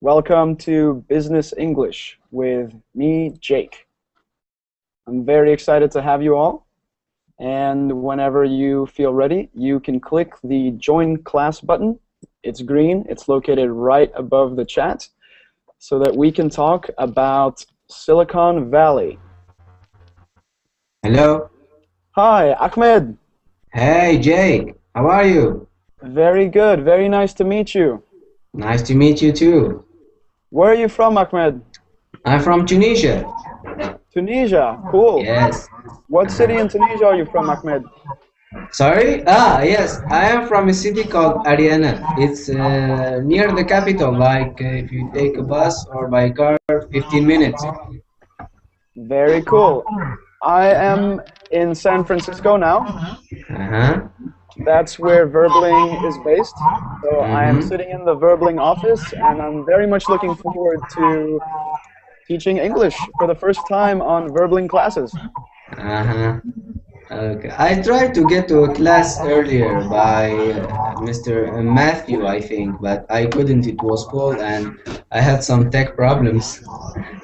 Welcome to Business English with me, Jake. I'm very excited to have you all. And whenever you feel ready, you can click the Join Class button. It's green. It's located right above the chat so that we can talk about Silicon Valley. Hello. Hi, Ahmed. Hey, Jake. How are you? Very good. Very nice to meet you. Nice to meet you too. Where are you from, Ahmed? I'm from Tunisia. Tunisia. Cool. Yes. What city in Tunisia are you from, Ahmed? Sorry? Yes. I am from a city called Ariana. It's near the capital, like if you take a bus or by car, 15 minutes. Very cool. I am in San Francisco now. Uh-huh. That's where Verbling is based. So I am sitting in the Verbling office, and I'm very much looking forward to teaching English for the first time on Verbling classes. Uh-huh. Okay. I tried to get to a class earlier by Mr. Matthew, I think, but I couldn't. It was full, and I had some tech problems.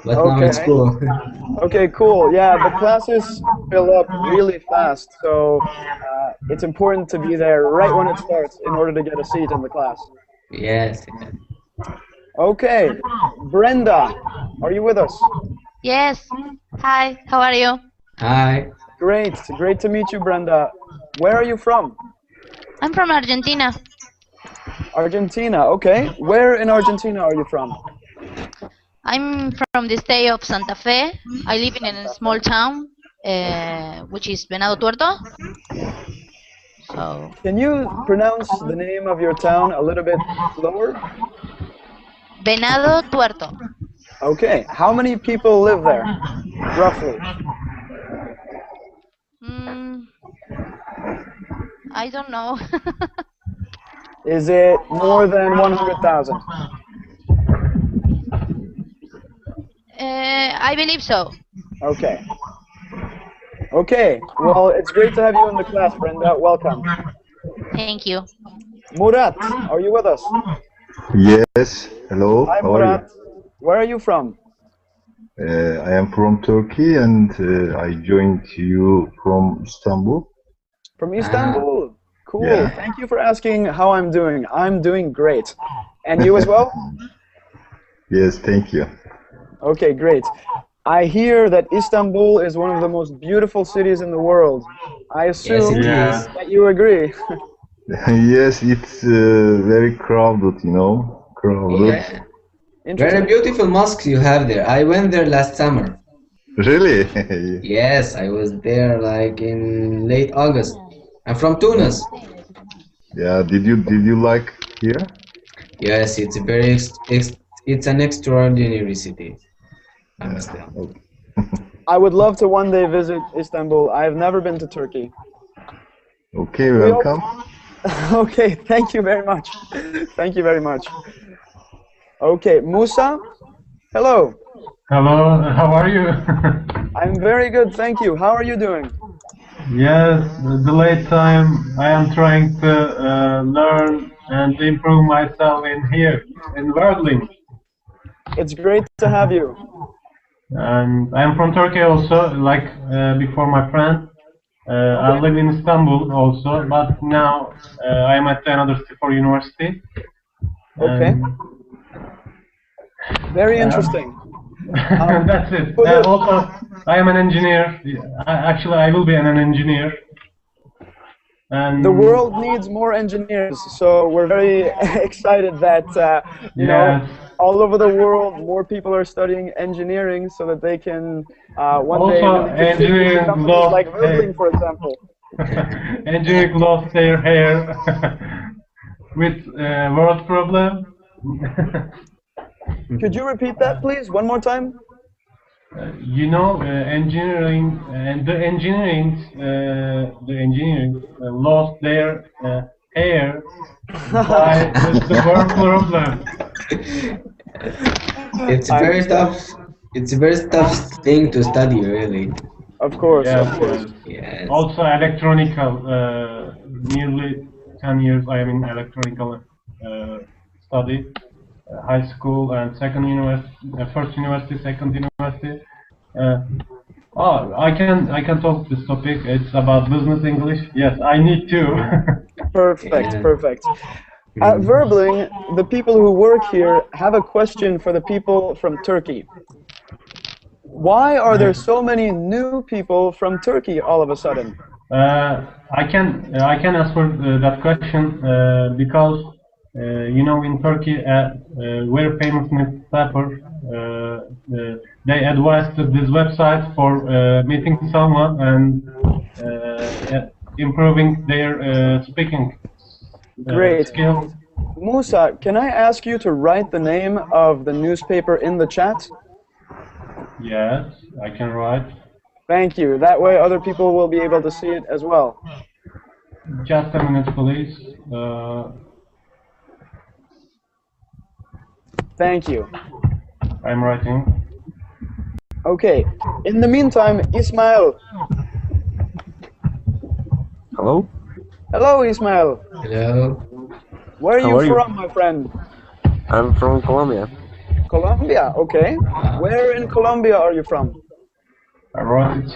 But now it's cool. Okay, cool. Yeah, the classes fill up really fast, so it's important to be there right when it starts in order to get a seat in the class. Yes. Okay, Brenda, are you with us? Yes. Hi, how are you? Hi. Great to meet you, Brenda. Where are you from? I'm from Argentina. Argentina, okay. Where in Argentina are you from? I'm from the state of Santa Fe. I live in a small town, which is Venado Tuerto. So. Can you pronounce the name of your town a little bit slower? Venado Tuerto. Okay. How many people live there, roughly? I don't know. Is it more than 100,000? I believe so. Okay. Okay. Well, it's great to have you in the class, Brenda. Welcome. Thank you. Murat, are you with us? Yes. Hello. Hi, How are Murat. Where are you from? I am from Turkey, and I joined you from Istanbul. From Istanbul. Cool. Yeah. Thank you for asking how I'm doing. I'm doing great. And you as well? Yes, thank you. Okay, great. I hear that Istanbul is one of the most beautiful cities in the world. I assume that you agree. Yes, it's very crowded, you know. Crowded. Yeah. Very beautiful mosques you have there. I went there last summer. Really? Yes, I was there like in late August. I'm from Tunis. Yeah. Did you like here? Yes, it's a very it's an extraordinary city. I would love to one day visit Istanbul. I have never been to Turkey. Okay, welcome. Okay, thank you very much. Thank you very much. Okay, Musa, hello. Hello, how are you? I'm very good, thank you. How are you doing? Yes, the late time I am trying to learn and improve myself in here, in Berlin. It's great to have you. And I'm from Turkey also, like before my friend. I live in Istanbul also, but now I'm at another for university. Okay. Very interesting. That's it. Also, I am an engineer. Actually, I will be an engineer. And the world needs more engineers, so we're very excited that you know, all over the world, more people are studying engineering so that they can one day really contribute to companies like Verbling, for example. Engineering lost their hair with world problem. Could you repeat that, please, one more time? You know, engineering and the engineering lost their hair by the work problem. It's very tough. It's a very tough thing to study, really. Of course, Yes, of course. Yes. also electronical. Nearly 10 years I am in electronical study. High school and second university, first university, second university. I can talk this topic. It's about business English. Yes, I need to. Perfect, Yeah. perfect. At Verbling, the people who work here have a question for the people from Turkey. Why are there so many new people from Turkey all of a sudden? I can answer that question because in Turkey very famous newspaper they advised this website for meeting someone and improving their speaking Great. skills. Musa, can I ask you to write the name of the newspaper in the chat? Yes, I can write. Thank you. That way other people will be able to see it as well. Just a minute, please. Thank you. I'm writing. Okay. In the meantime, Ismail. Hello? Hello, Ismail. Hello. Where are How you are you? from, my friend? I'm from Colombia. Colombia, okay. Where in Colombia are you from? I wrote it.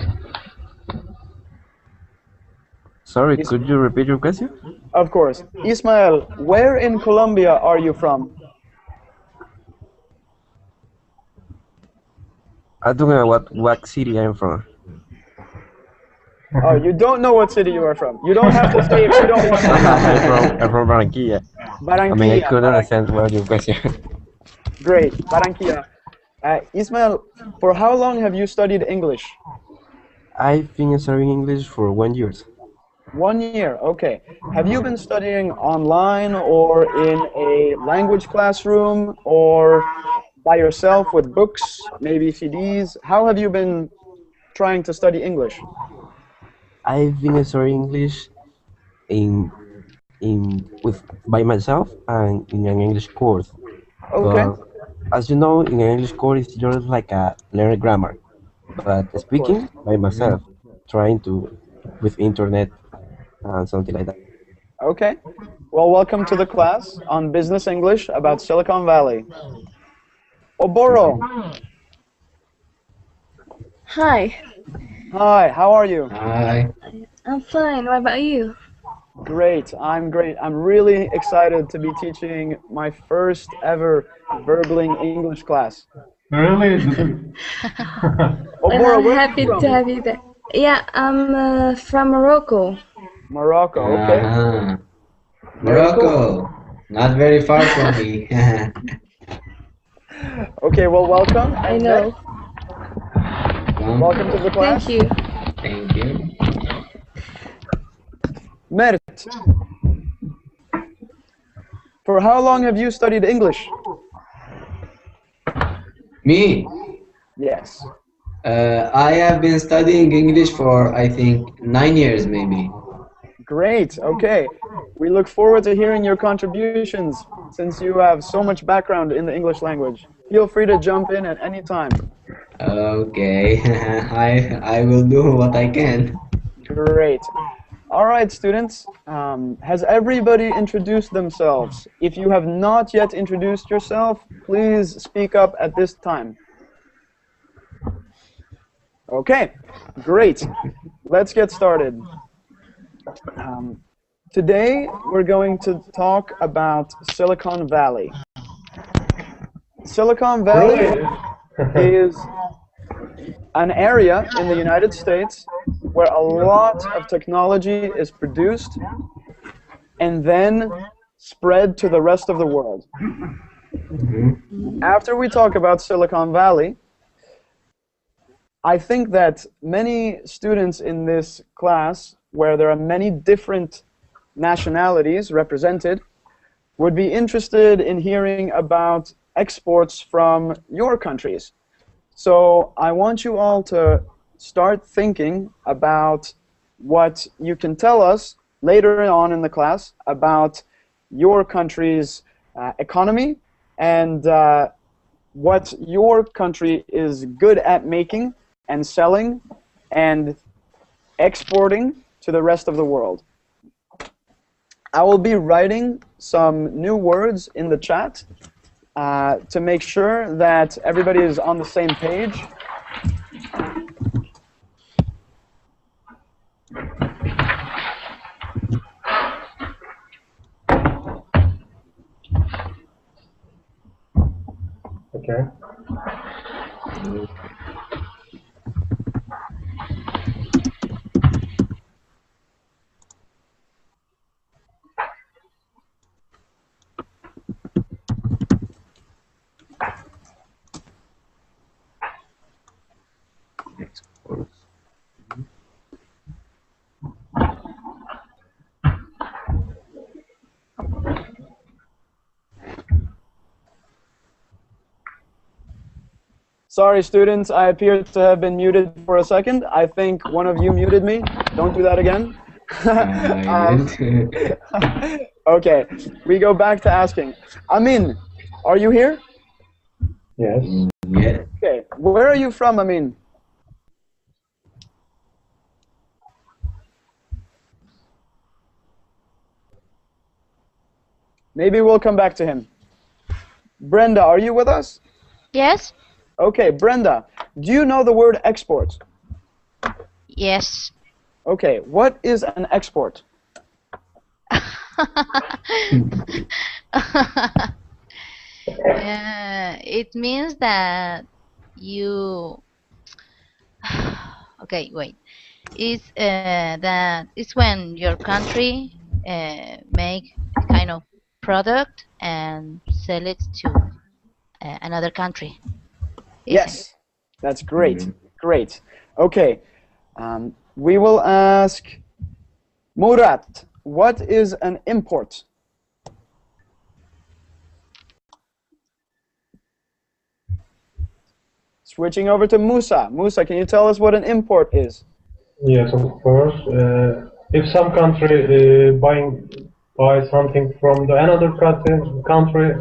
Sorry, could you repeat your question? Of course. Ismail, where in Colombia are you from? I don't know what city I'm from. Oh, you don't know what city you are from. You don't have to say if you don't want to. I'm from Barranquilla. I mean, I Barranquilla. couldn't understand what your question. Great, Barranquilla. Ismail, for how long have you studied English? I've been studying English for 1 year. 1 year, okay. Have you been studying online or in a language classroom or by yourself with books, maybe CDs? How have you been trying to study English? I've been studying English by myself and in an English course. Okay. But as you know, in an English course, it's just like a learn grammar. But speaking by myself, trying to with internet and something like that. Okay. Well, welcome to the class on Business English about Silicon Valley. Oboro. Hi, Hi, how are you? Hi. I'm fine. What about you? Great, I'm great. I'm really excited to be teaching my first ever Verbling English class. Really? Oboro, I'm where are happy you to from? have you there. Yeah, I'm from Morocco. Morocco, okay. Morocco. Not very far from me. Okay, well, welcome. I know. Welcome to the class. Thank you. Thank you. Mert, for how long have you studied English? Me. Yes. I have been studying English for, I think, 9 years maybe. Great, okay. We look forward to hearing your contributions since you have so much background in the English language. Feel free to jump in at any time. Okay. I will do what I can. Great. All right, students. Has everybody introduced themselves? If you have not yet introduced yourself, please speak up at this time. Okay, great. Let's get started. Today, we're going to talk about Silicon Valley. Silicon Valley is an area in the United States where a lot of technology is produced and then spread to the rest of the world. After we talk about Silicon Valley, I think that many students in this class, where there are many different nationalities represented, would be interested in hearing about exports from your countries. So I want you all to start thinking about what you can tell us later on in the class about your country's economy and what your country is good at making and selling and exporting to the rest of the world. I will be writing some new words in the chat to make sure that everybody is on the same page. Okay. Sorry, students, I appear to have been muted for a second. I think one of you muted me. Don't do that again. Okay, we go back to asking. Amin, are you here? Yes. Yeah. Okay, where are you from, Amin? Maybe we'll come back to him. Brenda, are you with us? Yes? Okay, Brenda, do you know the word export? Yes. Okay, what is an export? It means that you... Okay, wait. It's when your country make a kind of product and sell it to another country. Yes, that's great. Great. Okay, we will ask Murat, what is an import? Switching over to Musa. Musa, can you tell us what an import is? Yes, of course. If some country buy something from the another country,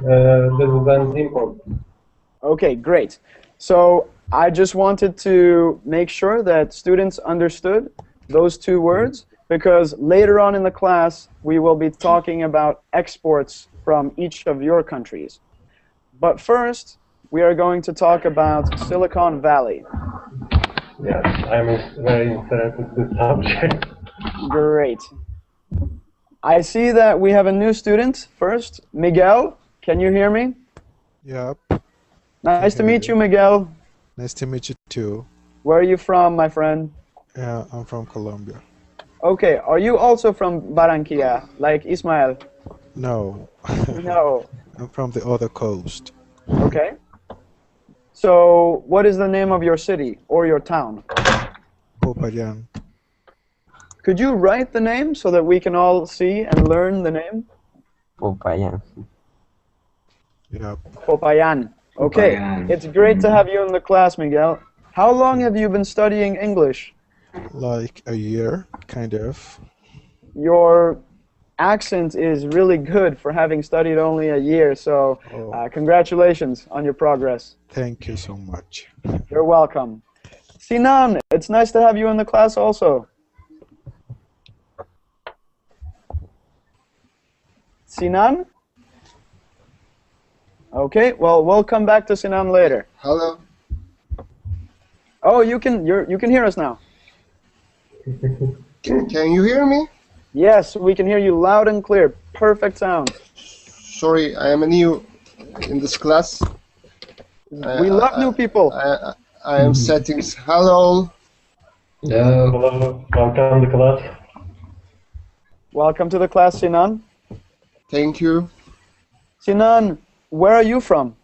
this is an import. Okay, great. So I just wanted to make sure that students understood those two words, because later on in the class we will be talking about exports from each of your countries. But first, we are going to talk about Silicon Valley. Yes, I'm very interested in this subject. Great. I see that we have a new student first. Miguel, can you hear me? Yep. Nice to meet you, Miguel. Nice to meet you too. Where are you from, my friend? Yeah, I'm from Colombia. Okay, are you also from Barranquilla, like Ismael? No. No. I'm from the other coast. Okay. So, what is the name of your city or your town? Popayan. Could you write the name so that we can all see and learn the name? Popayan. Yep. Popayan. Okay, it's great to have you in the class, Miguel. How long have you been studying English? Like a year, kind of. Your accent is really good for having studied only a year, so congratulations on your progress. Thank you so much. You're welcome. Sinan, it's nice to have you in the class also. Sinan? Okay, well, we'll come back to Sinan later. Hello. Oh, you can hear us now. Can you hear me? Yes, we can hear you loud and clear. Perfect sound. Sorry, I am new in this class. We love new people. I am settings. Hello. Hello. Hello. Welcome to class. Welcome to the class, Sinan. Thank you. Sinan, where are you from?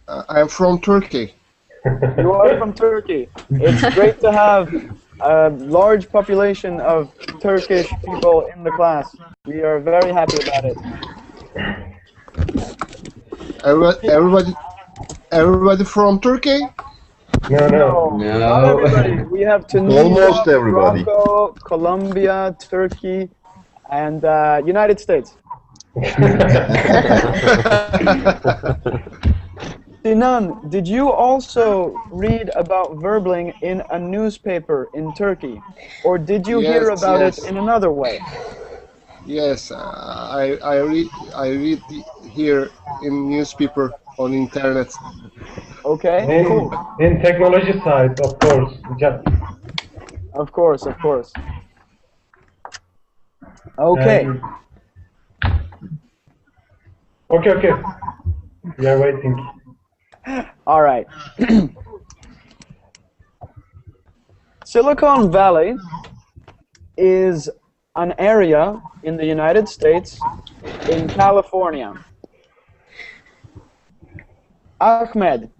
I am from Turkey. You are from Turkey. It's great to have a large population of Turkish people in the class. We are very happy about it. Everybody from Turkey? No. Not everybody. We have Tunisia, Almost everybody. Morocco, Colombia, Turkey, and United States. Sinan, did you also read about verbling in a newspaper in Turkey? Or did you hear Yes, about it yes, in another way? yes. I read here in newspaper on internet. Okay, cool. In technology side, of course. Of course, of course. Okay. And, okay. We are waiting. All right. Silicon Valley is an area in the United States in California. Ahmed,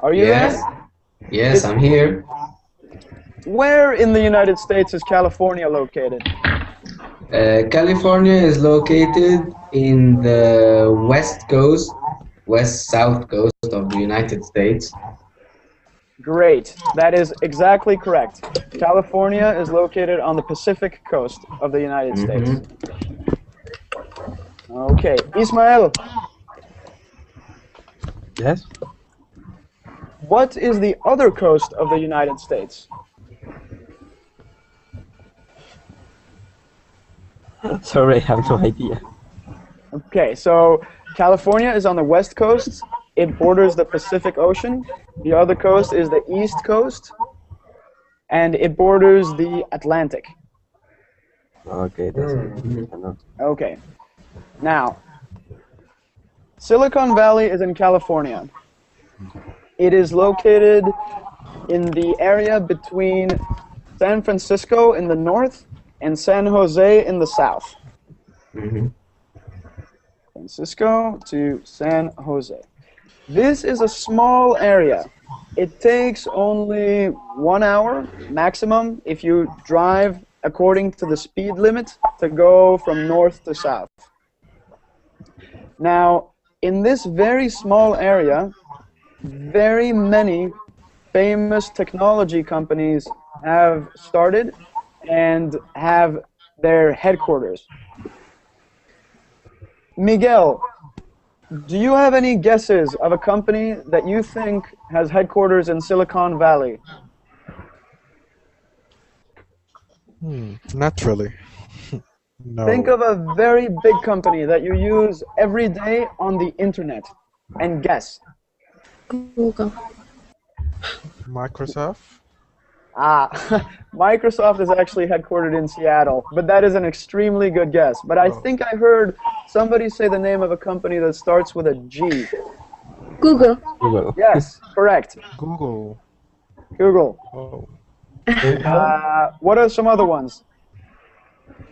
are you Yes, there? yes, I'm here. Where in the United States is California located? California is located in the west-south coast of the United States. Great. That is exactly correct. California is located on the Pacific coast of the United States. Okay. Ismael, Yes? what is the other coast of the United States? Sorry, I have no idea. Okay, so California is on the west coast. It borders the Pacific Ocean. The other coast is the east coast. And it borders the Atlantic. Okay, that's it. Okay. Now, Silicon Valley is in California. It is located in the area between San Francisco in the north and San Jose in the south. San Francisco to San Jose. This is a small area. It takes only 1 hour maximum if you drive according to the speed limit to go from north to south. Now, in this very small area, very many famous technology companies have started and have their headquarters. Miguel, do you have any guesses of a company that you think has headquarters in Silicon Valley? Not really. No. Think of a very big company that you use every day on the internet and guess. Google. Microsoft? Microsoft is actually headquartered in Seattle, but that is an extremely good guess. But I think I heard somebody say the name of a company that starts with a G. Google. Google. Yes, correct. Google. Google. Oh. Intel, What are some other ones?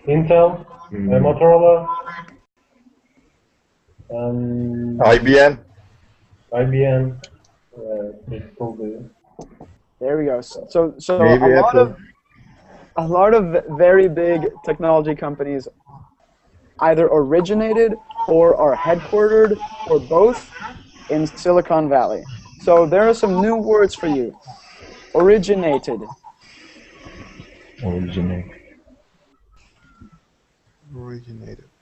Motorola, IBM. IBM, Google. There we go. So Maybe a lot of very big technology companies either originated or are headquartered or both in Silicon Valley. So there are some new words for you. Originated. Originated.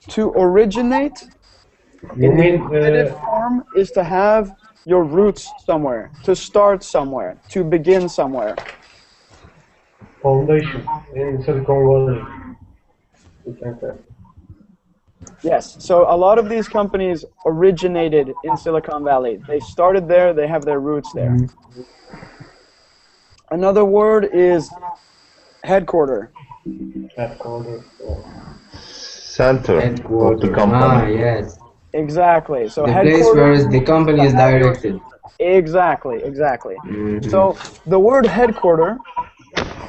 To originate in the infinitive form is to have your roots somewhere, to start somewhere, to begin somewhere. Foundation in Silicon Valley. Yes, so a lot of these companies originated in Silicon Valley. They started there, they have their roots there. Another word is headquarter. Headquarters. Center of the company. Yes. Exactly. So The place where headquarters the company is directed. Exactly. So the word headquarter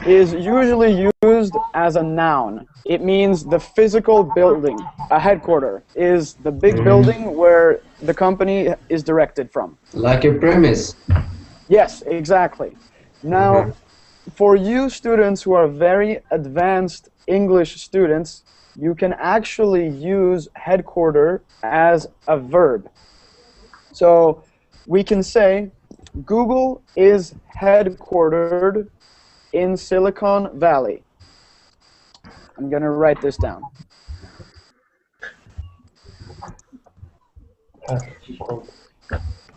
is usually used as a noun. It means the physical building. A headquarter is the big building where the company is directed from. Like a premise. Yes, exactly. Now, for you students who are very advanced English students, you can actually use headquarter as a verb. So we can say Google is headquartered in Silicon Valley. I'm going to write this down.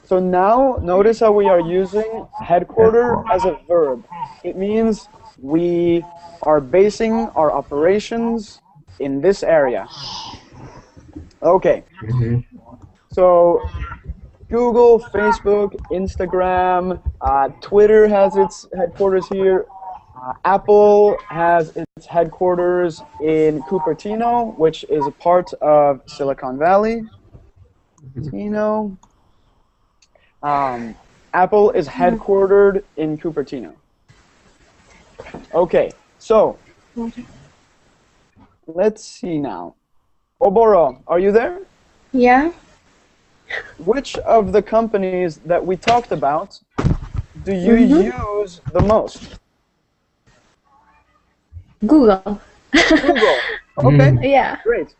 So now notice how we are using headquarter as a verb. It means we are basing our operations in this area. Okay. So Google, Facebook, Instagram, Twitter has its headquarters here. Apple has its headquarters in Cupertino, which is a part of Silicon Valley. Cupertino. Apple is headquartered in Cupertino. Okay, so let's see now. Oboro, are you there? Yeah. Which of the companies that we talked about do you use the most? Google. Google. Okay. Yeah. Great.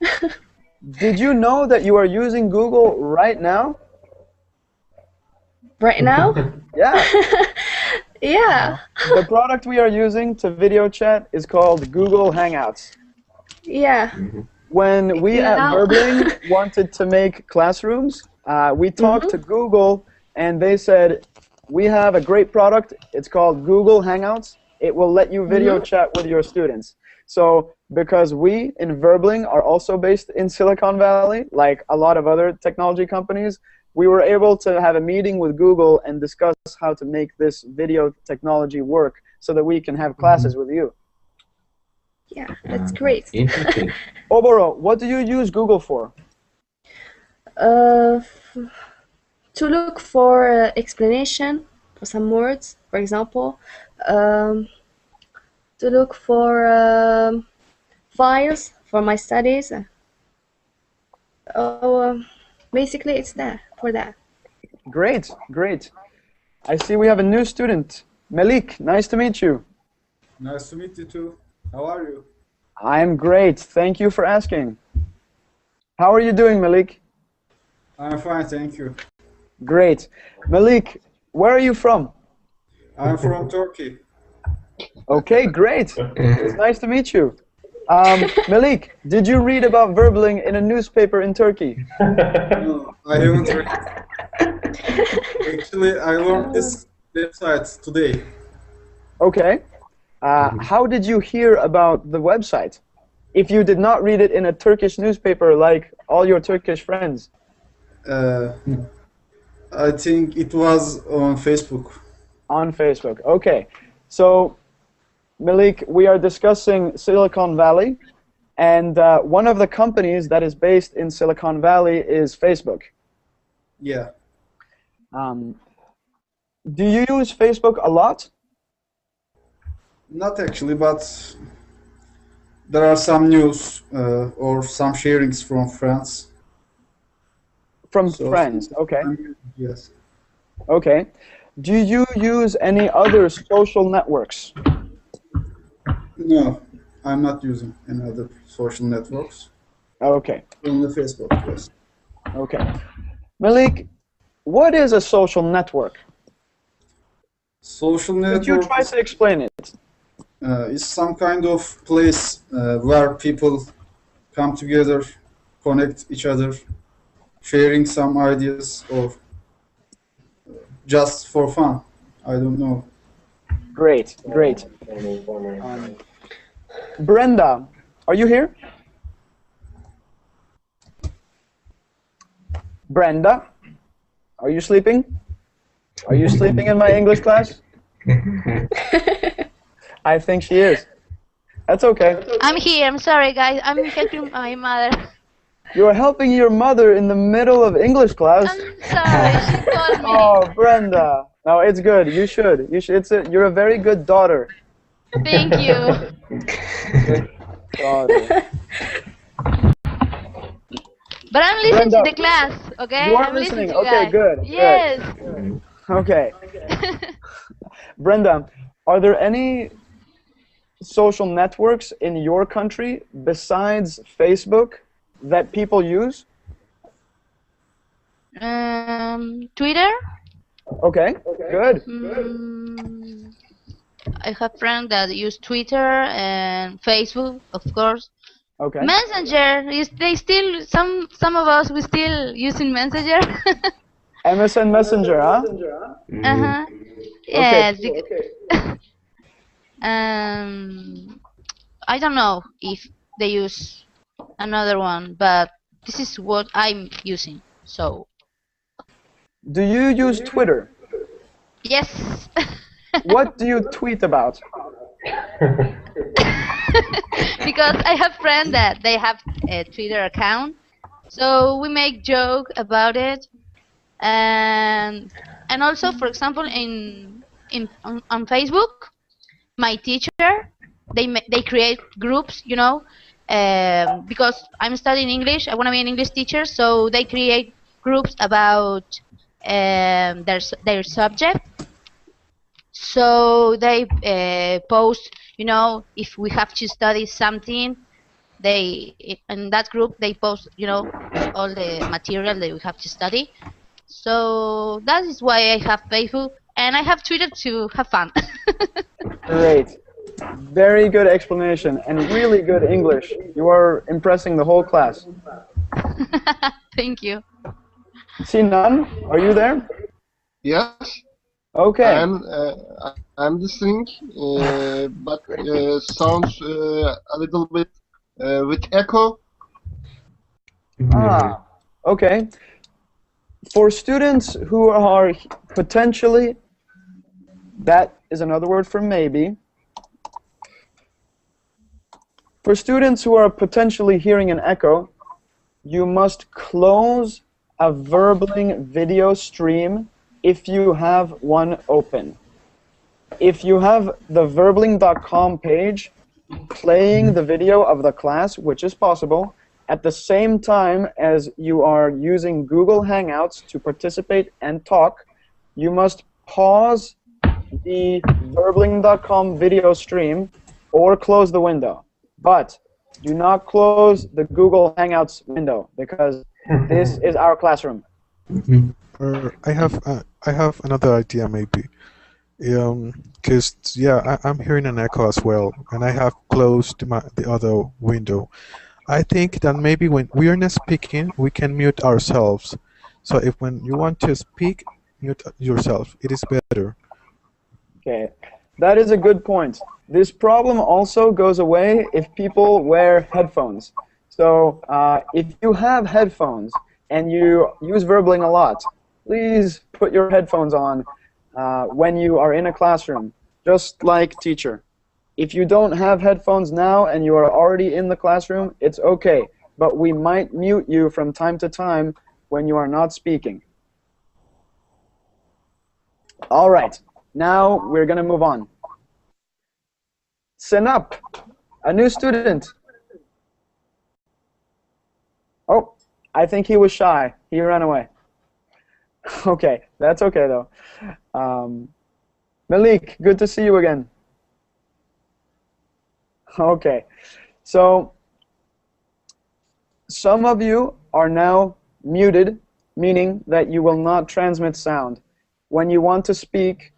Did you know that you are using Google right now? Right now? Yeah. Yeah. The product we are using to video chat is called Google Hangouts. Yeah. When we at Verbling wanted to make classrooms, we talked to Google and they said, we have a great product. It's called Google Hangouts. It will let you video chat with your students. So because we in Verbling are also based in Silicon Valley, like a lot of other technology companies, we were able to have a meeting with Google and discuss how to make this video technology work so that we can have classes with you. Yeah, that's great. Interesting. Oboro, what do you use Google for? To look for explanation for some words, for example. To look for files for my studies. Basically, it's there for that. Great, great. I see we have a new student. Malik, nice to meet you. Nice to meet you too. How are you? I'm great. Thank you for asking. How are you doing, Malik? I'm fine, thank you. Great. Malik, where are you from? I'm from Turkey. Okay, great. It's nice to meet you. Malik, did you read about Verbling in a newspaper in Turkey? No, I haven't read it. Actually, I learned this website today. Okay. How did you hear about the website? If you did not read it in a Turkish newspaper like all your Turkish friends. I think it was on Facebook. On Facebook, okay. So, Malik, we are discussing Silicon Valley, and one of the companies that is based in Silicon Valley is Facebook. Yeah. Do you use Facebook a lot? Not actually, but there are some news or some sharings from friends. From friends, okay. Yes. Okay. Do you use any other social networks? No, I'm not using any other social networks. Okay. Only Facebook, yes. Okay. Malik, what is a social network? Social network. Could you try to explain it? It's some kind of place where people come together, connect each other, sharing some ideas or just for fun. I don't know. Great, great. Brenda, are you here? Brenda, are you sleeping? Are you sleeping in my English class? I think she is. That's okay. I'm here. I'm sorry, guys. I'm helping my mother. You are helping your mother in the middle of English class? I'm sorry. She called me. Oh, Brenda. No, it's good. You should. You should. You're a very good daughter. Thank you. Daughter. But I'm listening Brenda, to the class, okay? You are I'm listening. to Okay, guys. good. Yes. Good. Okay. Brenda, are there any social networks in your country besides Facebook that people use? Twitter. Okay, good. I have friends that use Twitter and Facebook, of course. Okay. Messenger is they still some of us we still using Messenger. MSN Messenger, huh? Uh-huh. Yes. I don't know if they use another one, but this is what I'm using. So. Do you use Twitter? Yes. What do you tweet about? Because I have friends that they have a Twitter account, so we make joke about it, and also, for example, on Facebook, my teacher, they create groups, because I'm studying English. I want to be an English teacher, so they create groups about their subject. So they post, if we have to study something, in that group they post, all the material that we have to study. So that is why I have Facebook, and I have Twitter to have fun. Great. Very good explanation and really good English. You are impressing the whole class. Thank you. Sinan, are you there? Yes. Okay. I'm listening, but sounds a little bit with echo. Ah, okay. For students who are potentially, that is another word for maybe. For students who are potentially hearing an echo, you must close a Verbling video stream if you have one open. If you have the verbling.com page playing the video of the class, which is possible, at the same time as you are using Google Hangouts to participate and talk, you must pause the verbling.com video stream or close the window. But do not close the Google Hangouts window, because this is our classroom. I have another idea maybe. Because I'm hearing an echo as well, and I have closed the other window. I think that maybe when we are not speaking, we can mute ourselves. So if when you want to speak, mute yourself. It is better. Okay, that is a good point. This problem also goes away if people wear headphones. So if you have headphones and you use Verbling a lot, please put your headphones on when you are in a classroom, just like teacher. If you don't have headphones now and you are already in the classroom, it's okay, but we might mute you from time to time when you are not speaking. All right, now we're going to move on. Senap, a new student. Oh, I think he was shy. He ran away. Okay, that's okay though. Malik, good to see you again. Okay, so some of you are now muted, meaning that you will not transmit sound. When you want to speak,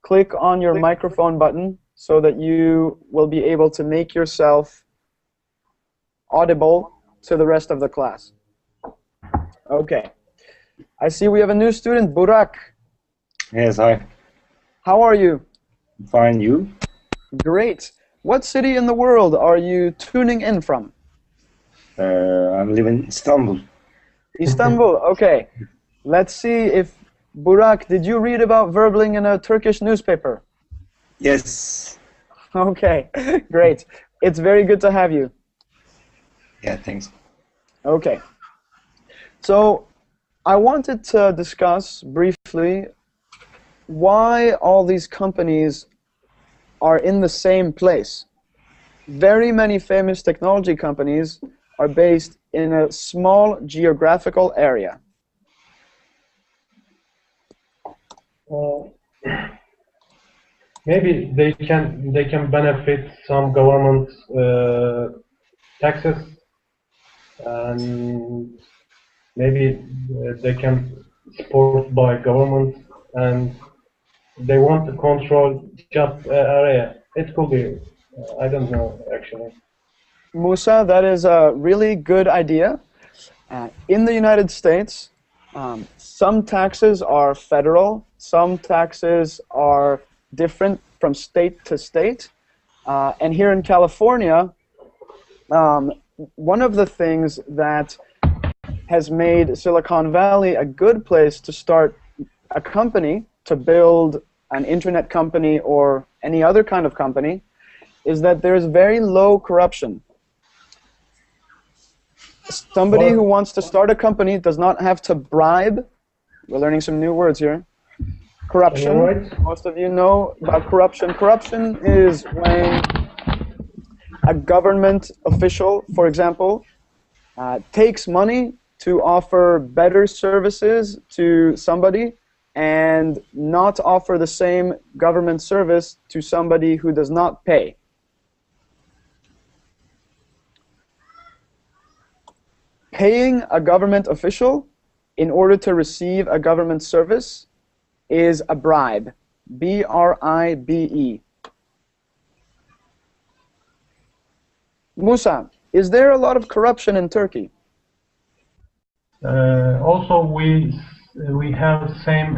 click on your microphone button so that you will be able to make yourself audible to the rest of the class. Okay, I see we have a new student, Burak. Yes, hi. How are you? Fine, you? Great. What city in the world are you tuning in from? I'm living in Istanbul. Istanbul, okay. Let's see if, Burak, did you read about Verbling in a Turkish newspaper? Yes. Okay, great. It's very good to have you. Yeah, thanks. Okay. So, I wanted to discuss briefly why all these companies are in the same place. Very many famous technology companies are based in a small geographical area. Maybe they can benefit some government taxes, and maybe they can support by government, and they want to control just area. It could be. I don't know actually. Musa, that is a really good idea. In the United States, Some taxes are federal, some taxes are different from state to state. And here in California, one of the things that has made Silicon Valley a good place to start a company, to build an internet company or any other kind of company, is that there's very low corruption. Somebody who wants to start a company does not have to bribe. We're learning some new words here. Corruption. Right. Most of you know about corruption. Corruption is when a government official, for example, takes money to offer better services to somebody and not offer the same government service to somebody who does not pay. Paying a government official in order to receive a government service is a bribe. B-R-I-B-E. Musa, is there a lot of corruption in Turkey? Also, we have same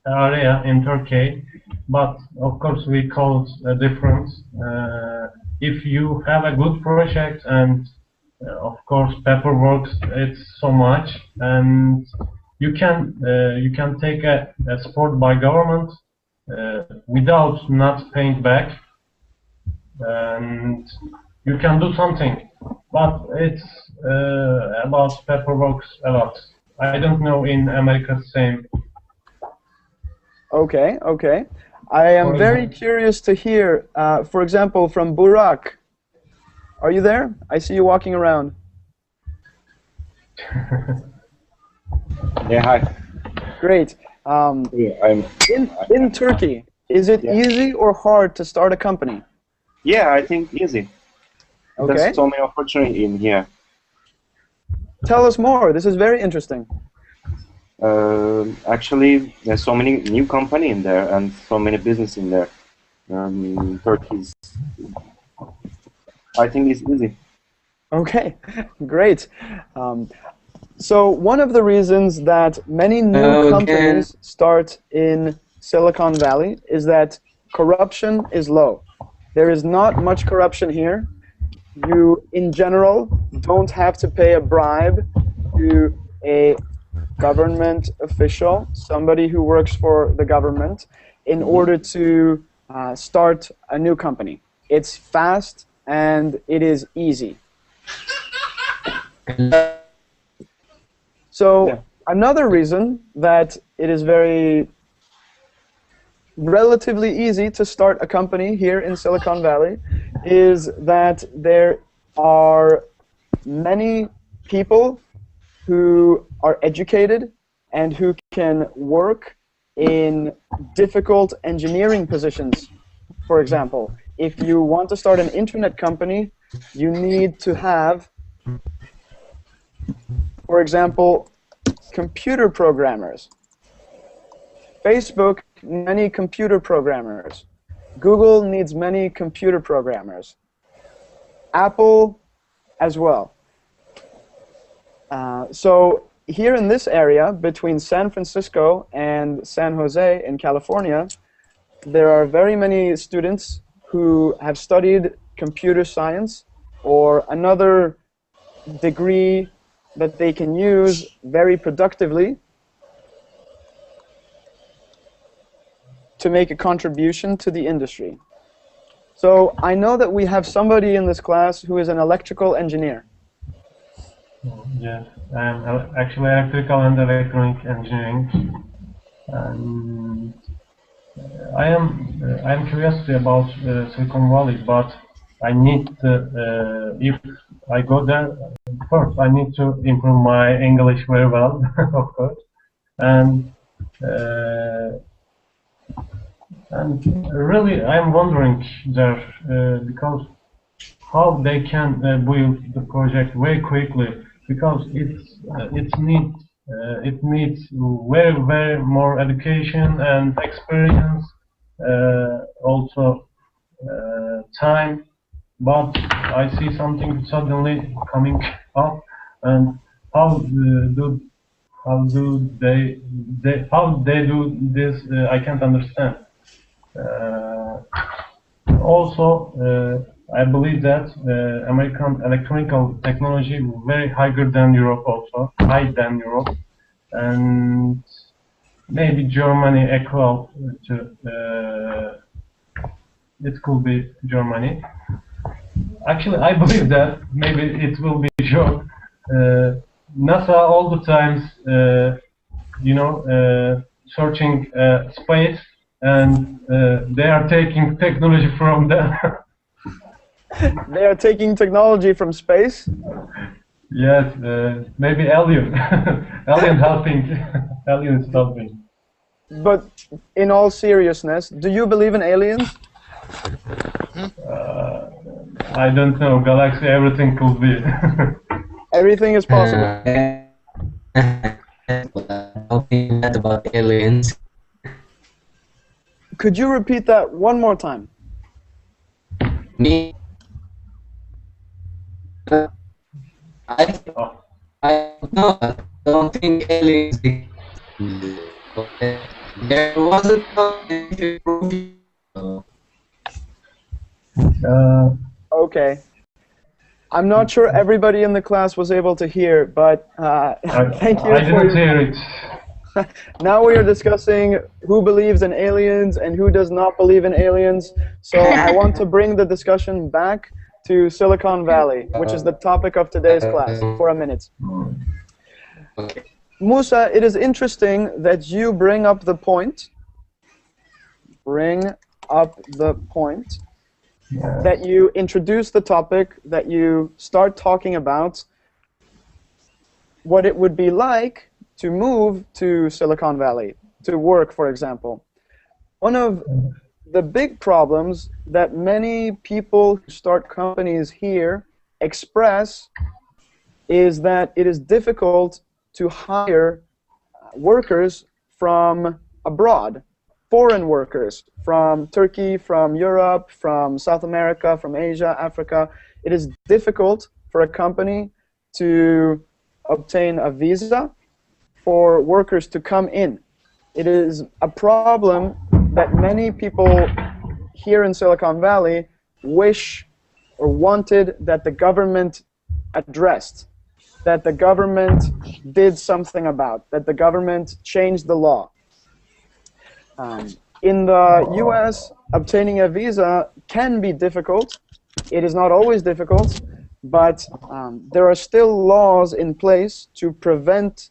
area in Turkey, but of course we call it different. If you have a good project and of course paperwork, it's so much, and you can take a support by government without not paying back, and you can do something, but it's about paperwork a lot. I don't know in America same. Okay, okay. I am very curious to hear, for example, from Burak. Are you there? I see you walking around. Yeah, hi. Great. Yeah, in Turkey, is it easy or hard to start a company? Yeah, I think easy. Okay. There's so many opportunities in here. Tell us more. This is very interesting. Actually, there's so many new companies in there and so many business in there. Turkey's, I think it's easy. Okay, great. So one of the reasons that many new companies start in Silicon Valley is that corruption is low. There is not much corruption here. You, in general, don't have to pay a bribe to a government official, somebody who works for the government, in order to start a new company. It's fast and it is easy. So another reason that it is relatively easy to start a company here in Silicon Valley is that there are many people who are educated and who can work in difficult engineering positions. For example, if you want to start an internet company, you need to have, for example, computer programmers. Facebook, many computer programmers. Google needs many computer programmers. Apple as well. So here in this area, between San Francisco and San Jose in California, there are very many students who have studied computer science or another degree that they can use very productively to make a contribution to the industry. So I know that we have somebody in this class who is an electrical engineer. Yes, I'm actually electrical and electronic engineering. And I'm curious about Silicon Valley, but I need to, if I go there, first I need to improve my English very well, of course, and really I'm wondering there because how they can build the project very quickly, because it needs very more education and experience, also time. But I see something suddenly coming up, and how do they do this? I can't understand. Also, I believe that American electronical technology is very higher than Europe, also higher than Europe, and maybe Germany equal to. It could be Germany. Actually, I believe that maybe it will be a joke. NASA all the times, searching space, and they are taking technology from them. They are taking technology from space? Yes, maybe alien. Alien helping. Alien is helping. But in all seriousness, do you believe in aliens? I don't know. Galaxy, everything could be. Everything is possible. About aliens. Could you repeat that one more time? Me? I don't think aliens. There wasn't Okay. I'm not sure everybody in the class was able to hear, but thank you. I didn't hear it. Now we are discussing who believes in aliens and who does not believe in aliens. So I want to bring the discussion back to Silicon Valley, which is the topic of today's class, for a minute. Musa, it is interesting that you bring up the point. That you introduce the topic, that you start talking about what it would be like to move to Silicon Valley, to work, for example. One of the big problems that many people who start companies here express is that it is difficult to hire workers from abroad, foreign workers from Turkey, from Europe, from South America, from Asia, Africa. It is difficult for a company to obtain a visa for workers to come in. It is a problem that many people here in Silicon Valley wish or wanted that the government addressed, that the government did something about, that the government changed the law. In the US, obtaining a visa can be difficult. It is not always difficult, but there are still laws in place to prevent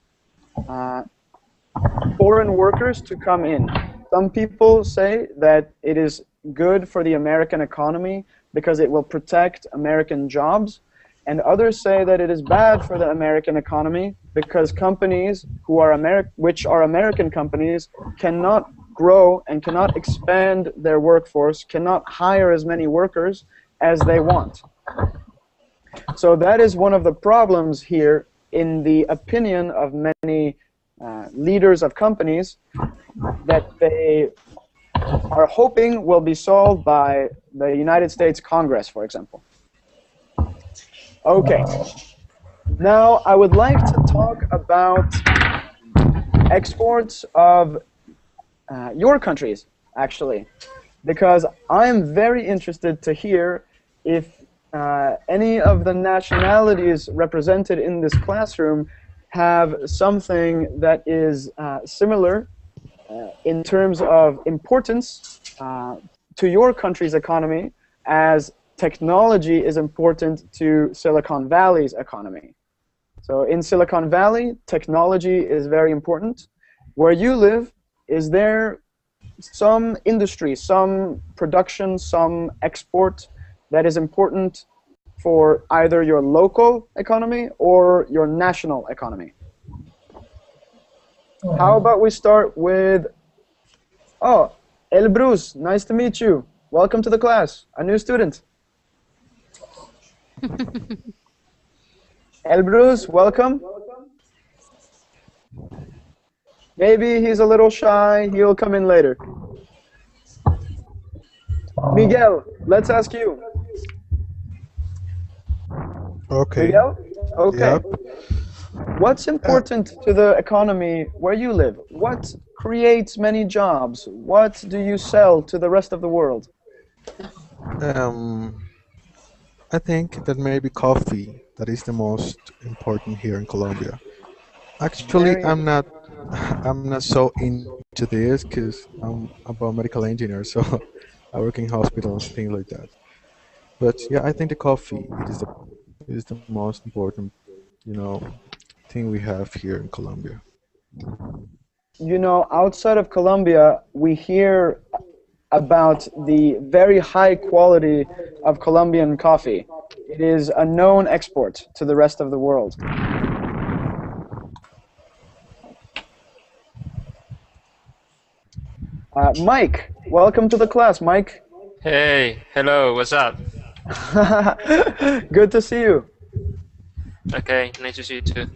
foreign workers to come in. Some people say that it is good for the American economy because it will protect American jobs, and others say that it is bad for the American economy because companies which are American companies cannot grow and cannot expand their workforce, cannot hire as many workers as they want. So that is one of the problems here in the opinion of many leaders of companies that they are hoping will be solved by the United States Congress, for example. Okay. Now I would like to talk about exports of your countries, actually, because I'm very interested to hear if any of the nationalities represented in this classroom have something that is similar in terms of importance to your country's economy as technology is important to Silicon Valley's economy. So in Silicon Valley, technology is very important. Where you live, is there some industry, some production, some export that is important for either your local economy or your national economy? How about we start with, oh, Elbrus, nice to meet you. Welcome to the class, a new student. Elbrus, welcome. Maybe he's a little shy, he'll come in later. Miguel, let's ask you. Okay. Miguel? Okay. Yep. What's important to the economy where you live? What creates many jobs? What do you sell to the rest of the world? I think that maybe coffee that is the most important here in Colombia. Actually, Very I'm not so into this because I'm a biomedical engineer, so I work in hospitals, things like that. But yeah, I think the coffee it is the most important, you know, thing we have here in Colombia. You know, outside of Colombia, we hear about the very high quality of Colombian coffee. It is a known export to the rest of the world. Mike, welcome to the class, Mike. Hey, hello, what's up? Good to see you. Okay, nice to see you too.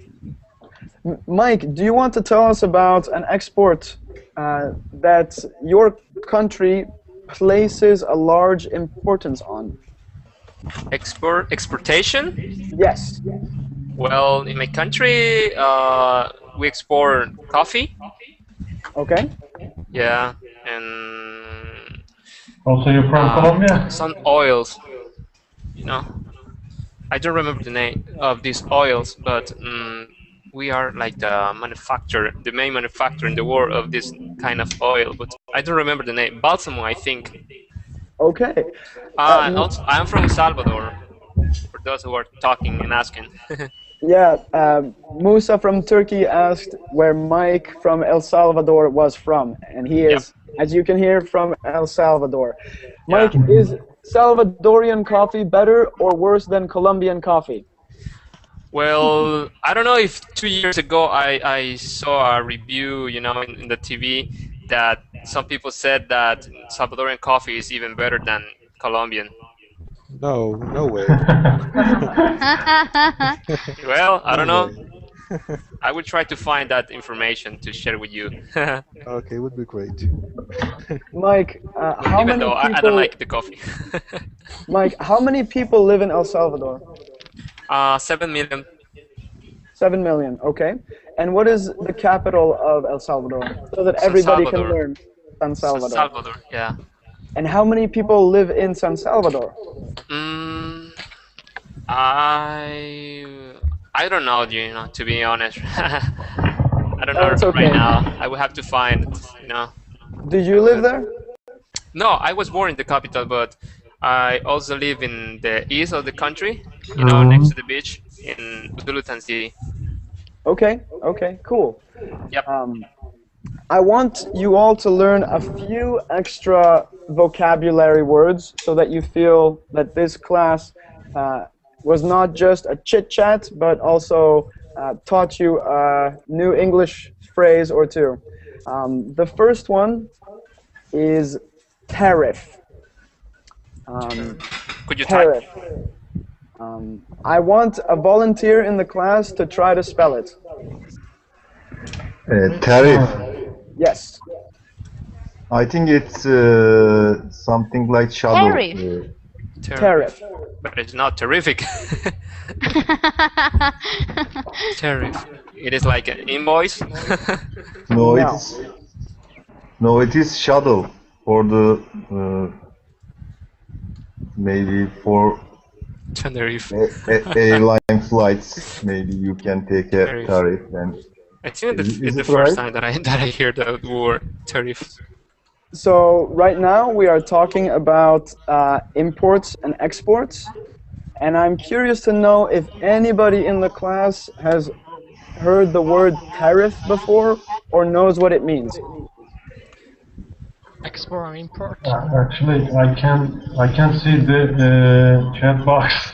Mike, do you want to tell us about an export that your country places a large importance on? Exportation? Yes. Well, in my country, we export coffee. Okay. Yeah, and Also, you're from Colombia? some oils. You know, I don't remember the name of these oils, but we are like the main manufacturer in the world of this kind of oil. But I don't remember the name. Balsamo, I think. Okay. Also, I'm from El Salvador. For those who are talking and asking. Yeah, Musa from Turkey asked where Mike from El Salvador was from, and he is, as you can hear, from El Salvador. Mike, is Salvadorian coffee better or worse than Colombian coffee? Well, I don't know if 2 years ago I saw a review, you know, in the TV that some people said that Salvadorian coffee is even better than Colombian. No, no way. Well, I don't No know. I will try to find that information to share with you. Okay, would be great. Mike, how Even many though people? I don't like the coffee. Mike, how many people live in El Salvador? 7 million. 7 million. Okay. And what is the capital of El Salvador, so that San everybody can Salvador. learn? San Salvador. San Salvador, yeah. And how many people live in San Salvador? I don't know, you know, to be honest. I don't know That's okay. right now. I will have to find it, you know. Did you live there? No, I was born in the capital, but I also live in the east of the country, you know, next to the beach in Udulutan City. Okay, okay, cool. Yep. I want you all to learn a few extra vocabulary words so that you feel that this class was not just a chit-chat, but also taught you a new English phrase or two. The first one is tariff. Could you Tariff. type? I want a volunteer in the class to try to spell it. Tariff. Yes. I think it's something like shadow. Tariff. Tariff. But it's not terrific. Tariff. It is like an invoice. No, No. it is shadow for the maybe for Tariff. airline flights. Maybe you can take a Tariff. tariff and. I think Is it's the it first right? time that I hear the word tariff. So right now we are talking about imports and exports, and I'm curious to know if anybody in the class has heard the word tariff before or knows what it means. Export or import? Actually, I can see the chat box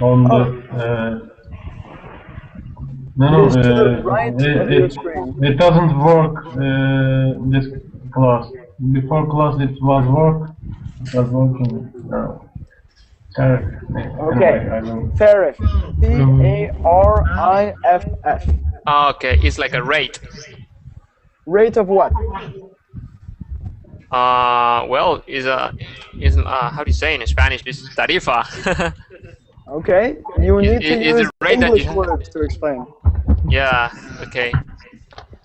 on the. No, It is to the right of your screen. it doesn't work. This class. Before class, it was working. No. Tariff. Okay, tariff. T-A-R-I-F-F. Okay, it's like a rate. Rate of what? Well, is how do you say in Spanish? It's tarifa. Okay, you need to Is use it rate that English you have? words to explain. Yeah. Okay.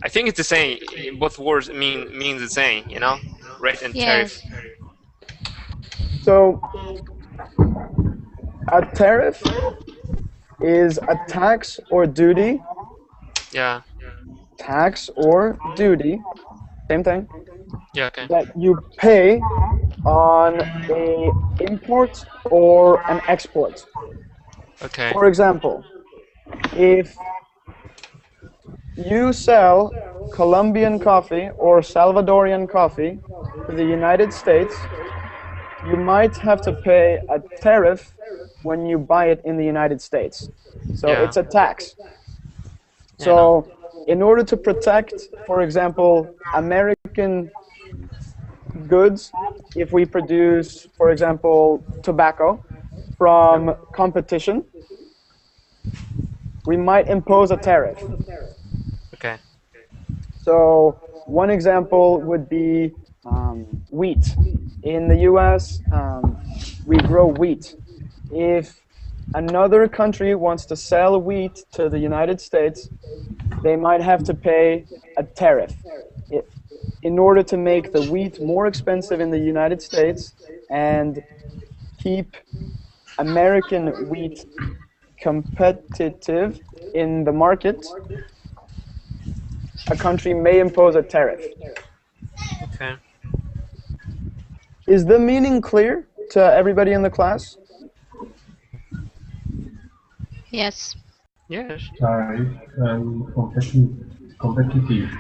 I think it's the same. Both words mean the same. You know, rate and tariff. Yes. So a tariff is a tax or duty. Yeah. Tax or duty, same thing. Yeah. Okay. That you pay on a import or an export. Okay. For example, if you sell Colombian coffee or Salvadorian coffee to the United States, you might have to pay a tariff when you buy it in the United States. So Yeah. it's a tax. Yeah, So in order to protect, for example, American goods, if we produce, for example, tobacco from competition, we might impose a tariff. Okay. So one example would be wheat. In the US, we grow wheat. If another country wants to sell wheat to the United States, they might have to pay a tariff in order to make the wheat more expensive in the United States and keep American wheat competitive in the market. A country may impose a tariff. Okay. Is the meaning clear to everybody in the class? Yes. Yes. Tariff and competitive.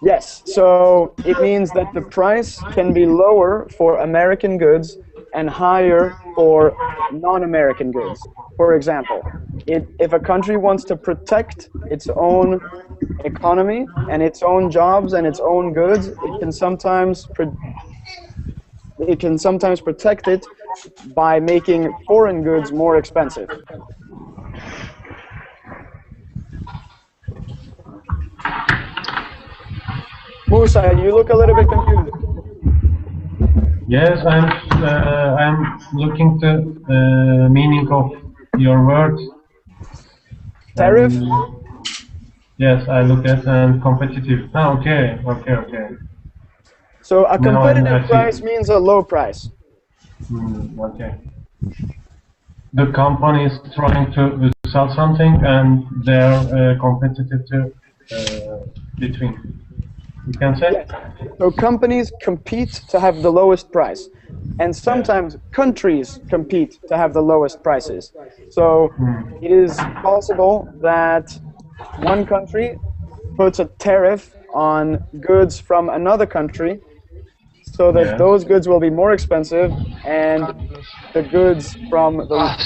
Yes, so it means that the price can be lower for American goods and higher for non-American goods. For example, if a country wants to protect its own economy and its own jobs and its own goods, it can sometimes protect it by making foreign goods more expensive. Musa, you look a little bit confused. Yes, I'm looking to meaning of your words. Tariff? Yes, I look at and competitive. Ah, okay. So a Now competitive I see. price means a low price. Okay. The company is trying to sell something and they're competitive to between. You can say? Yes. So companies compete to have the lowest price. And sometimes countries compete to have the lowest prices. So it is possible that one country puts a tariff on goods from another country so that those goods will be more expensive and the goods from the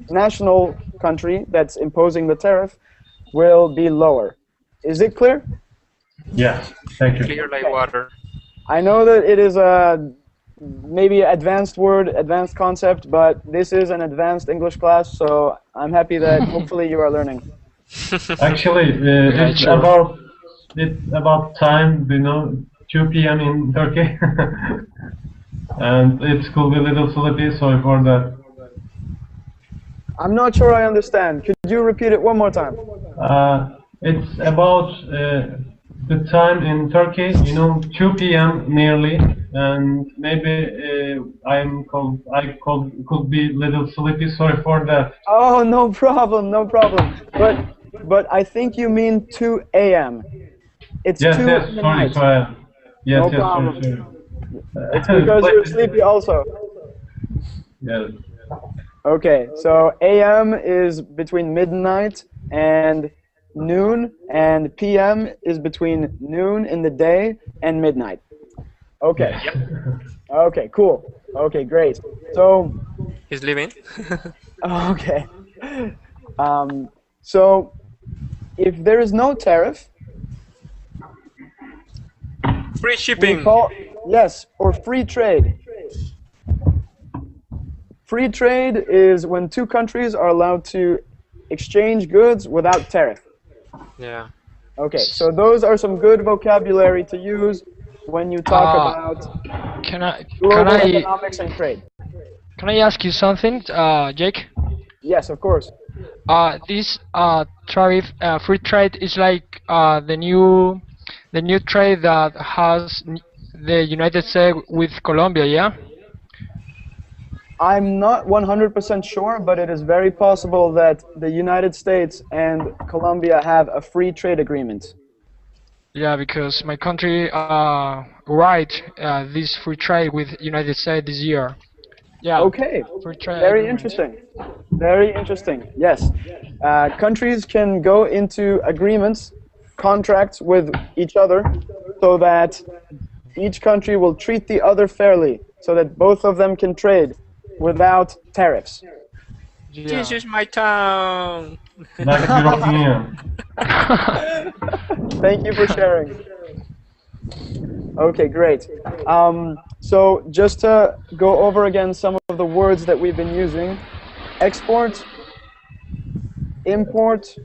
national country that's imposing the tariff will be lower. Is it clear? Yes, thank you. Clear like water. I know that it is a maybe advanced word, advanced concept, but this is an advanced English class, so I'm happy that hopefully you are learning. Actually, it's about time, 2 p.m. in Turkey, and it could be a little sleepy. Sorry for that. I'm not sure I understand. Could you repeat it one more time? It's about the time in Turkey, 2 p.m. nearly, and maybe I could be a little sleepy. Sorry for that. Oh, no problem, no problem. But I think you mean 2 a.m. It's Yes, 2 yes, in the sorry. night. Yes, No yes, problem. sorry. It's because you're sleepy also. Yes. Okay, so a.m. is between midnight and noon, and p.m. is between noon in the day and midnight. Okay. Okay, cool. Okay, great. So. He's leaving. Okay. So, if there is no tariff, free shipping. Yes, or free trade. Free trade is when two countries are allowed to exchange goods without tariff. Yeah. Okay, so those are some good vocabulary to use when you talk about global economics and trade. Can I ask you something, Jake? Yes, of course. This tariff, free trade is like the new trade that has the United States with Colombia, yeah? I'm not 100% sure, but it is very possible that the United States and Colombia have a free trade agreement. Yeah, because my country right this free trade with United States this year. Yeah. Okay. Free trade Very agreement. interesting. Very interesting. Yes. Countries can go into agreements, contracts with each other, so that each country will treat the other fairly, so that both of them can trade without tariffs. Yeah. This is my town. Like European. Thank you for sharing. Okay, great. So just to go over again some of the words that we've been using: export, import,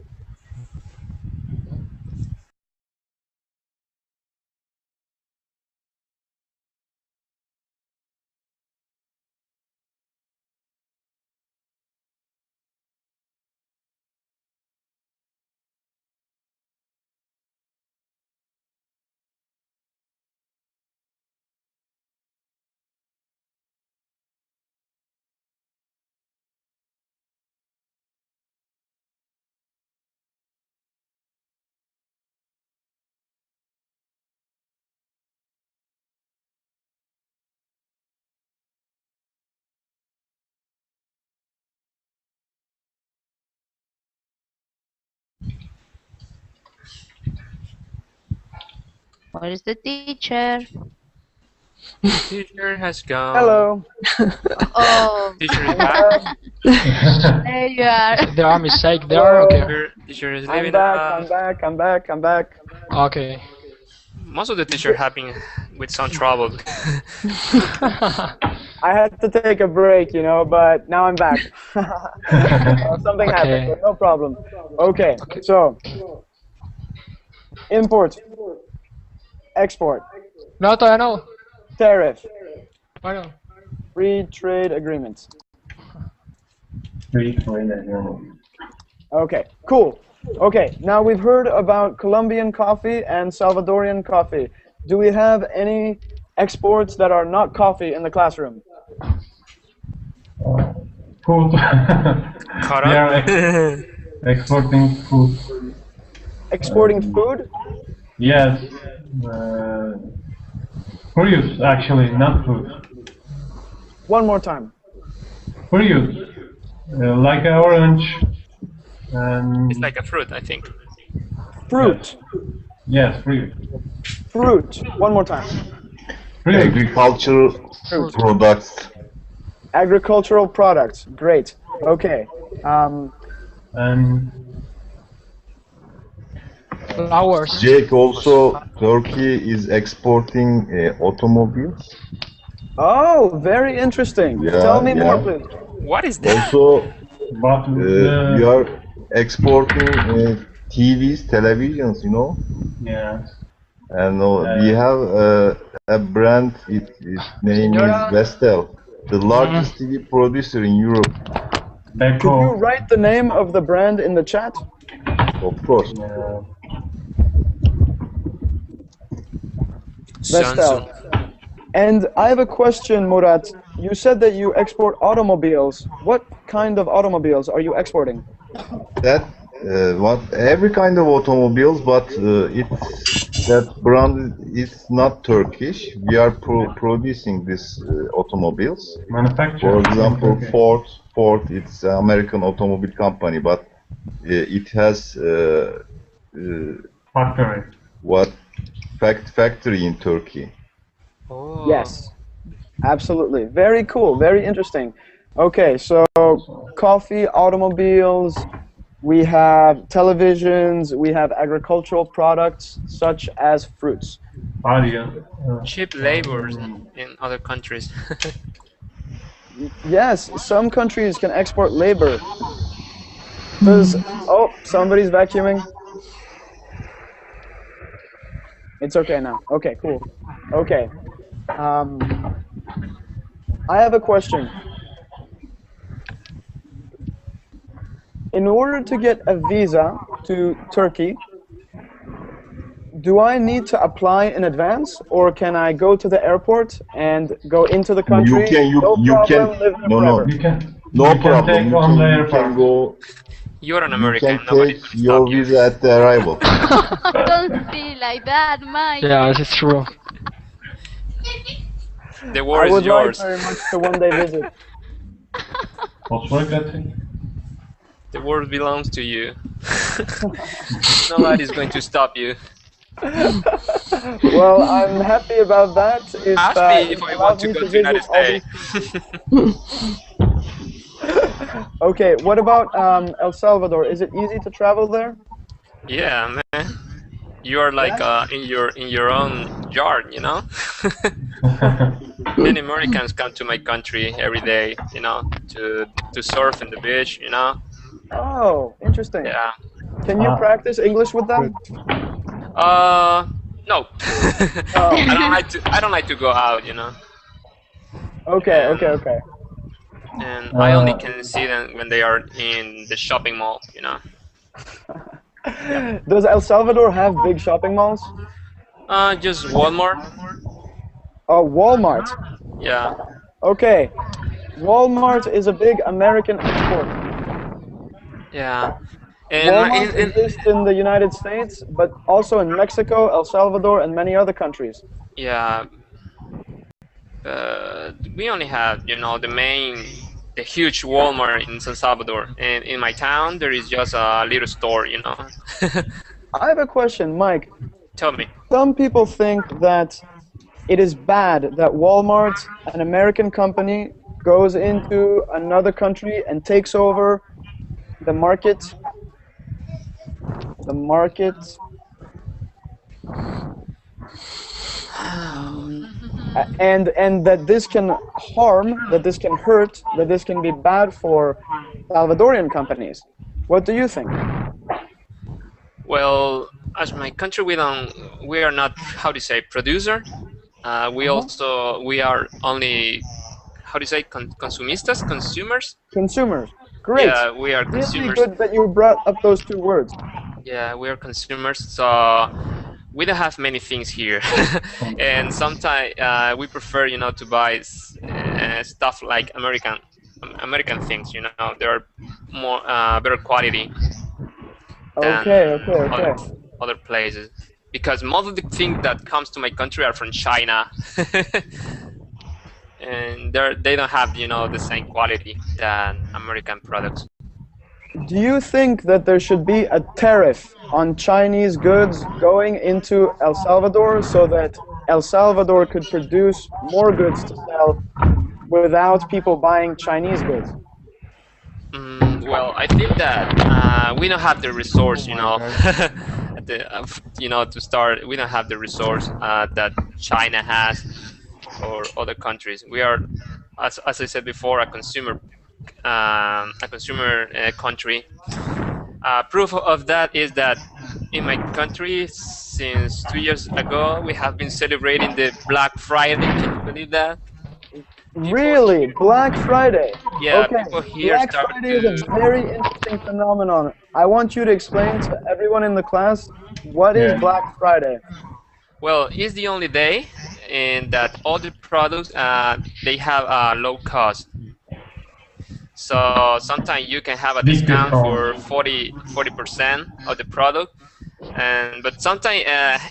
Where is the teacher? Teacher has gone. hello. Oh, Teacher is back. there you are. There are mistakes there. Okay. Teacher is I'm leaving back, us. I'm back, I'm back, I'm back. Okay. Most of the teacher having with some trouble. I had to take a break, you know, but now I'm back. Something happened, but no problem. Okay, so import, export, No, todavía no. tariff, Bueno. free trade agreement. Free trade agreement. Okay, cool. Okay, now we've heard about Colombian coffee and Salvadorian coffee. Do we have any exports that are not coffee in the classroom? Food. Caught We up. are exporting food. Exporting food? Yes. Fruits, actually, not food. One more time. Fruits. Like an orange. And It's like a fruit, I think. Fruit. yes, fruit. Fruit. One more time. Fruit. Agricultural products. Agricultural products. Great. Okay. And Flowers. Jake, also Turkey is exporting automobiles. Oh, very interesting. Yeah, Tell me more, yeah. please. What is that? Also, but we are exporting TVs, televisions, you know. yes. And we have a brand, its name is Vestel, the largest TV producer in Europe. Could you write the name of the brand in the chat? Of course. Vestel. And I have a question, Murat. You said that you export automobiles. What kind of automobiles are you exporting? That every kind of automobiles, but that brand is not Turkish. We are producing these automobiles. Manufacturer. For example, Ford, it's an American automobile company, but it has factory. Factory in Turkey. Oh. Yes, absolutely. Very cool, very interesting. Okay, so coffee, automobiles, we have televisions, we have agricultural products such as fruits. Cheap labors in other countries. Yes, some countries can export labor. Oh, somebody's vacuuming. It's okay now. Okay, cool. Okay. I have a question. In order to get a visa to Turkey, do I need to apply in advance, or can I go to the airport and go into the country? You can live there no forever? no problem. You can go. You're an You American. can Nobody's take gonna your stop you. visa at the arrival. Don't be like that, Mike. Yeah, it's true. The war I is would yours. like very much to one day visit. The world belongs to you. Nobody's going to stop you. Well, I'm happy about that. Ask me if I want to go to the United States. Okay, what about El Salvador? Is it easy to travel there? Yeah, man. You are like in your own yard, you know. Many Americans come to my country every day, you know, to surf in the beach, you know. Oh, interesting. Yeah. Can you practice English with them? No. I don't like to go out, you know. Okay. And I only can see them when they are in the shopping mall, you know. Does El Salvador have big shopping malls? Just Walmart. Oh, Walmart. Yeah. Okay. Walmart is a big American export. Yeah. And Walmart exists in the United States, but also in Mexico, El Salvador, and many other countries. Yeah. We only have, you know, the huge Walmart in San Salvador, and in my town there is just a little store, you know. I have a question, Mike. Tell me. Some people think that it is bad that Walmart, an American company, goes into another country and takes over the market. And that this can harm, that this can hurt, that this can be bad for Salvadorian companies. What do you think? Well, as my country, we are not, how to say, producer. We are only, how do you say, consumistas, consumers. Consumers. Great. Yeah, we are consumers. Really good that you brought up those two words. Yeah, we are consumers, so we don't have many things here, and sometimes we prefer, you know, to buy stuff like American things. You know, they are more better quality than other places, because most of the things that comes to my country are from China, and they don't have, you know, the same quality than American products. Do you think that there should be a tariff on Chinese goods going into El Salvador so that El Salvador could produce more goods to sell without people buying Chinese goods? Well, I think that we don't have the resource, you know, to start. We don't have the resource that China has or other countries. We are, as I said before, a consumer country. Proof of that is that in my country, since 2 years ago, we have been celebrating the Black Friday. Can you believe that? Really? Black Friday? Yeah, okay. people here Black Friday is a very interesting phenomenon. I want you to explain to everyone in the class, what is Black Friday? Well, it's the only day in that all the products, they have a low cost. So sometimes you can have a discount for 40% of the product, but sometimes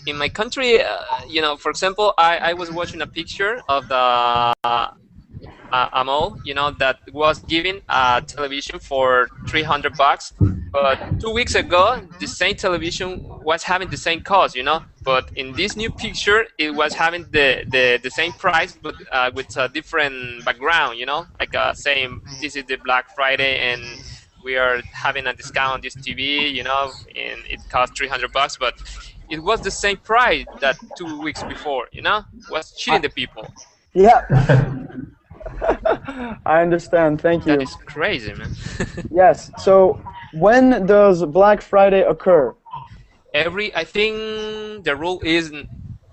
in my country, you know, for example, I was watching a picture of the a mall, you know, that was giving a television for $300, but 2 weeks ago the same television was having the same cost, you know, but in this new picture it was having the same price, but with a different background, you know, like saying this is the Black Friday and we are having a discount on this TV, you know, and it costs $300, but it was the same price that 2 weeks before, you know, was cheating the people. Yeah. I understand. Thank you. That is crazy, man. Yes. So, when does Black Friday occur? I think the rule is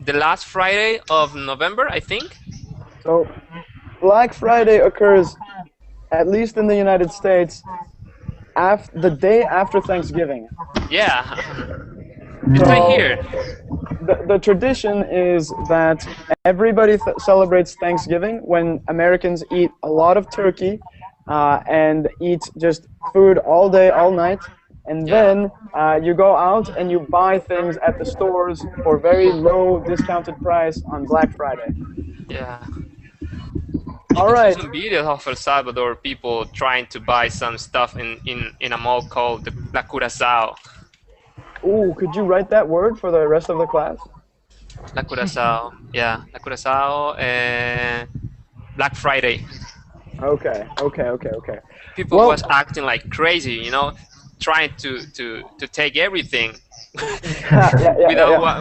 the last Friday of November, I think. So, Black Friday occurs, at least in the United States, the day after Thanksgiving. Yeah. It's right here. The tradition is that everybody celebrates Thanksgiving when Americans eat a lot of turkey and eat just food all day, all night. And then you go out and you buy things at the stores for very low discounted price on Black Friday. Yeah. All right. Some videos of El Salvador people trying to buy some stuff in a mall called the La Curazao. Ooh, could you write that word for the rest of the class? La Curazao, yeah, La Curazao, Black Friday. Okay. People was acting like crazy, you know, trying to take everything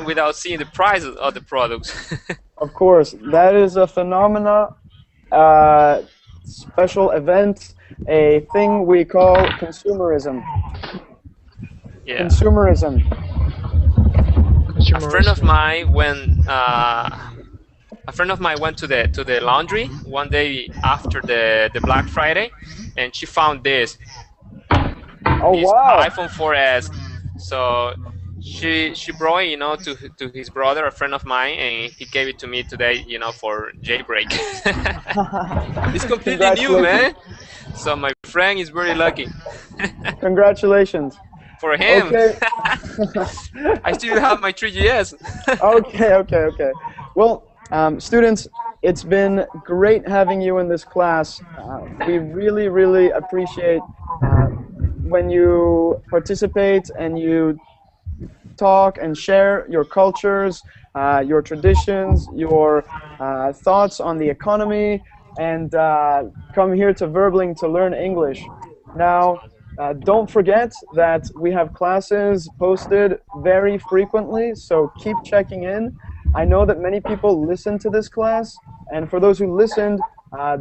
without seeing the prices of the products. Of course, that is a phenomena, special event, a thing we call consumerism. Yeah. Consumerism. A friend of mine went to the laundry one day after the Black Friday, and she found this. Oh, wow. iPhone 4S. So she brought it, you know, to his brother, a friend of mine, and he gave it to me today, you know, for jailbreak. It's completely new, man. So my friend is very lucky. Congratulations. For him. Okay. I still have my 3GS. Okay. Well, students, it's been great having you in this class. We really, really appreciate when you participate and you talk and share your cultures, your traditions, your thoughts on the economy, and come here to Verbling to learn English. Now, don't forget that we have classes posted very frequently, so keep checking in. I know that many people listen to this class, and for those who listened,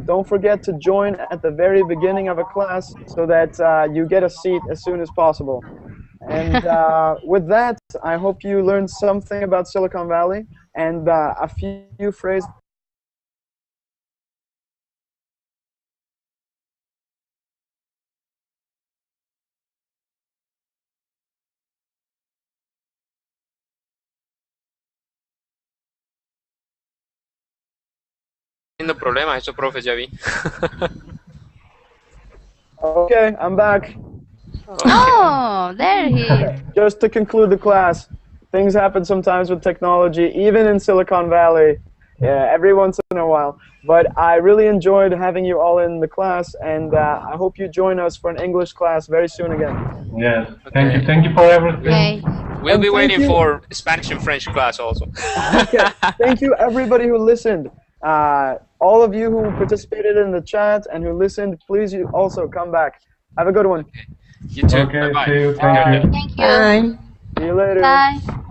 don't forget to join at the very beginning of a class so that you get a seat as soon as possible. And with that, I hope you learned something about Silicon Valley and a few phrases. No problema, eso, profe, ya vi. Okay, I'm back. Oh, there he is. Just to conclude the class, things happen sometimes with technology, even in Silicon Valley, every once in a while. But I really enjoyed having you all in the class, and I hope you join us for an English class very soon again. Yes, thank you for everything. Okay. We'll be waiting for Spanish and French class also. Okay, thank you everybody who listened. All of you who participated in the chat and who listened, please you also come back. Have a good one. You too. Okay, Bye-bye. see you. Thank you. Thank you. Bye. See you later. Bye.